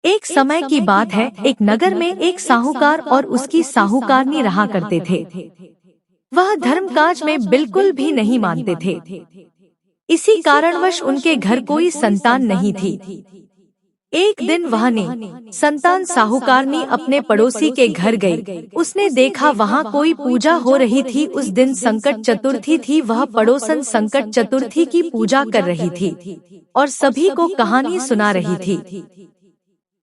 एक समय की बात है, एक नगर में एक साहूकार और उसकी साहूकारनी रहा करते थे। वह धर्मकाज में बिल्कुल भी नहीं मानते थे। इसी कारणवश उनके घर कोई संतान नहीं थी। एक दिन वह ने संतान साहूकारनी अपने पड़ोसी के घर गई। उसने देखा वहाँ कोई पूजा हो रही थी। उस दिन संकट चतुर्थी थी। वह पड़ोसन संकट चतुर्थी की पूजा कर रही थी और सभी को कहानी सुना रही थी।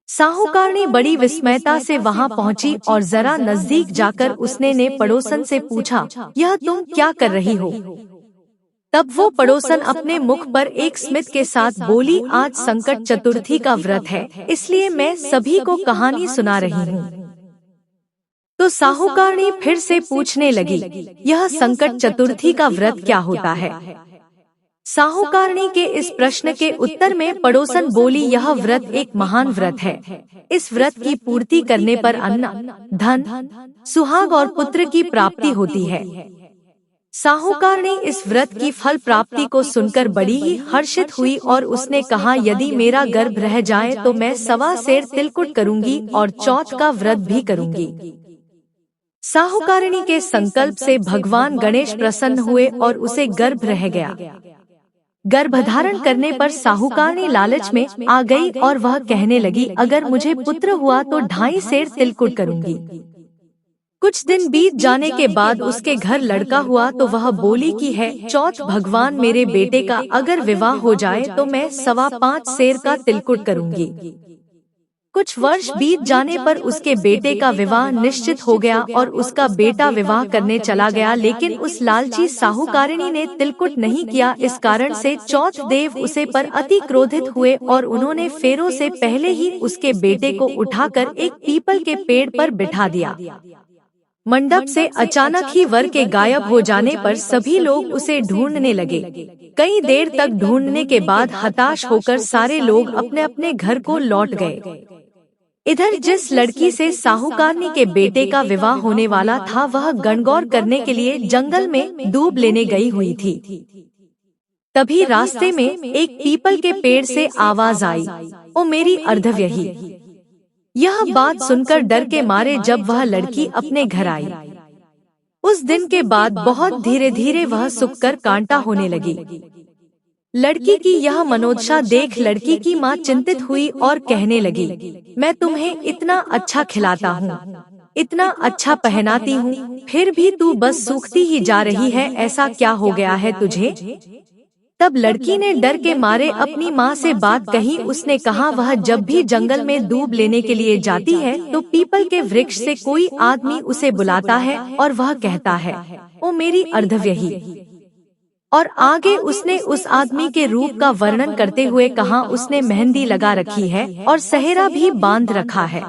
साहूकारनी बड़ी विस्मयता से वहां पहुंची और जरा नजदीक जाकर उसने ने पड़ोसन से पूछा, यह तुम क्या कर रही हो? तब वो पड़ोसन अपने मुख पर एक स्मित के साथ बोली, आज संकट चतुर्थी का व्रत है, इसलिए मैं सभी को कहानी सुना रही हूँ। तो साहूकारनी फिर से पूछने लगी, यह संकट चतुर्थी का व्रत क्या होता है? साहूकारनी के इस प्रश्न के उत्तर में पड़ोसन बोली, यह व्रत एक महान व्रत है। इस व्रत की पूर्ति करने पर अन्न, धन, सुहाग और पुत्र की प्राप्ति होती है। साहूकारनी इस व्रत की फल प्राप्ति को सुनकर बड़ी ही हर्षित हुई और उसने कहा, यदि मेरा गर्भ रह जाए तो मैं 1.25 सेर तिलकुट करूंगी और चौथ का व्रत भी करूंगी। साहूकारनी के संकल्प से भगवान गणेश प्रसन्न हुए और उसे गर्भ रह गया। गर्भधारण करने पर साहूकारनी लालच में आ गई और वह कहने लगी, अगर मुझे पुत्र हुआ तो 2.5 सेर तिलकुट करूंगी। कुछ दिन बीत जाने के बाद उसके घर लड़का हुआ तो वह बोली कि है चौथ भगवान मेरे बेटे का अगर विवाह हो जाए तो मैं 5.25 सेर का तिलकुट करूंगी। कुछ वर्ष बीत जाने पर उसके बेटे का विवाह निश्चित हो गया और उसका बेटा विवाह करने चला गया, लेकिन उस लालची साहूकारनी ने तिलकुट नहीं किया। इस कारण से चौथ देव उसे पर अति क्रोधित हुए और उन्होंने फेरों से पहले ही उसके बेटे को उठाकर एक पीपल के पेड़ पर बिठा दिया। मंडप से अचानक ही वर के गायब हो जाने पर सभी लोग उसे ढूंढने लगे। कई देर तक ढूंढने के बाद हताश होकर सारे लोग अपने अपने घर को लौट गए। इधर जिस लड़की से साहूकारनी के बेटे का विवाह होने वाला था वह गणगौर करने के लिए जंगल में दूब लेने गई हुई थी। तभी रास्ते में एक पीपल के पेड़ से आवाज आई, ओ मेरी अर्धव्यही। यह बात सुनकर डर के मारे जब वह लड़की अपने घर आई, उस दिन के बाद बहुत धीरे धीरे वह सूखकर कांटा होने लगी। लड़की की यह मनोदशा देख लड़की की माँ चिंतित हुई और कहने लगी, मैं तुम्हें इतना अच्छा खिलाता हूँ, इतना अच्छा पहनाती हूँ, फिर भी तू बस सूखती ही जा रही है, ऐसा क्या हो गया है तुझे? तब लड़की ने डर के मारे अपनी माँ से बात कही। उसने कहा, वह जब भी जंगल में दूब लेने के लिए जाती है तो पीपल के वृक्ष से कोई आदमी उसे बुलाता है और वह कहता है, ओ मेरी अर्धव्यही। और आगे उसने उस आदमी के रूप का वर्णन करते हुए कहा, उसने मेहंदी लगा रखी है और सेहरा भी बांध रखा है।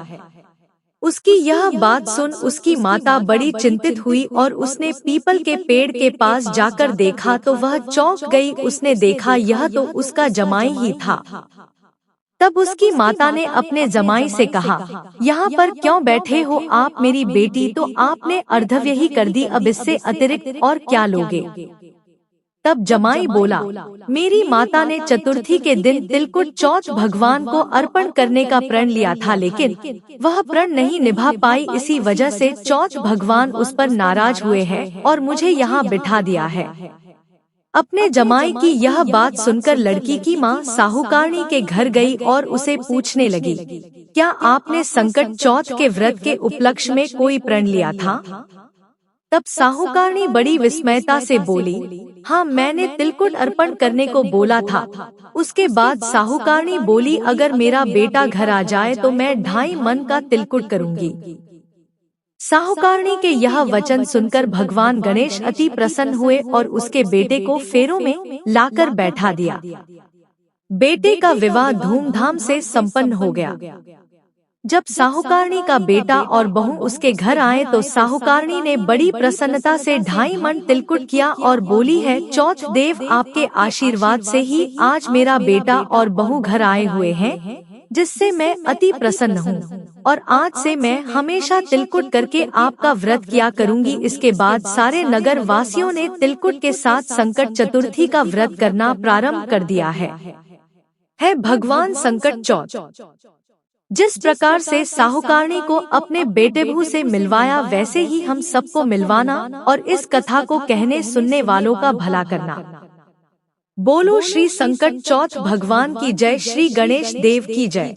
उसकी यह बात सुन उसकी माता बड़ी चिंतित हुई और उसने पीपल के पेड़ के पास जाकर देखा तो वह चौंक गई। उसने देखा यह तो उसका जमाई ही था। तब उसकी माता ने अपने जमाई से कहा, यहाँ पर क्यों बैठे हो आप? मेरी बेटी तो आपने अर्धव्यही कर दी, अब इससे अतिरिक्त और क्या लोगे? तब जमाई बोला, मेरी माता ने चतुर्थी के दिन तिलकुट चौथ भगवान को अर्पण करने का प्रण लिया था, लेकिन वह प्रण नहीं निभा पाई, इसी वजह से चौथ भगवान उस पर नाराज हुए हैं और मुझे यहाँ बिठा दिया है। अपने जमाई की यह बात सुनकर लड़की की माँ साहूकारनी के घर गई और उसे पूछने लगी, क्या आपने संकट चौथ के व्रत के उपलक्ष्य में कोई प्रण लिया था? तब साहूकारनी बड़ी विस्मयता से बोली, हाँ मैंने तिलकुट अर्पण करने को बोला था। उसके बाद साहूकारनी बोली, अगर मेरा बेटा घर आ जाए तो मैं 2.5 मन का तिलकुट करूंगी। साहूकारनी के यह वचन सुनकर भगवान गणेश अति प्रसन्न हुए और उसके बेटे को फेरों में लाकर बैठा दिया। बेटे का विवाह धूमधाम से संपन्न हो गया। जब साहूकारनी का बेटा और बहू उसके घर आए तो साहूकारनी ने बड़ी प्रसन्नता से 2.5 मन तिलकुट किया और बोली है, चौथ देव आपके आशीर्वाद से ही आज मेरा बेटा और बहू घर आए हुए हैं, जिससे मैं अति प्रसन्न हूँ और आज से मैं हमेशा तिलकुट करके आपका व्रत किया करूँगी। इसके बाद सारे नगर वासियों ने तिलकुट के साथ संकट चतुर्थी का व्रत करना प्रारंभ कर दिया है। भगवान संकट चौथ। जिस प्रकार से साहूकारणी को अपने बेटे भू से मिलवाया, वैसे ही हम सबको मिलवाना और इस कथा को कहने सुनने वालों का भला करना। बोलो श्री संकट चौथ भगवान की जय, श्री गणेश देव की जय।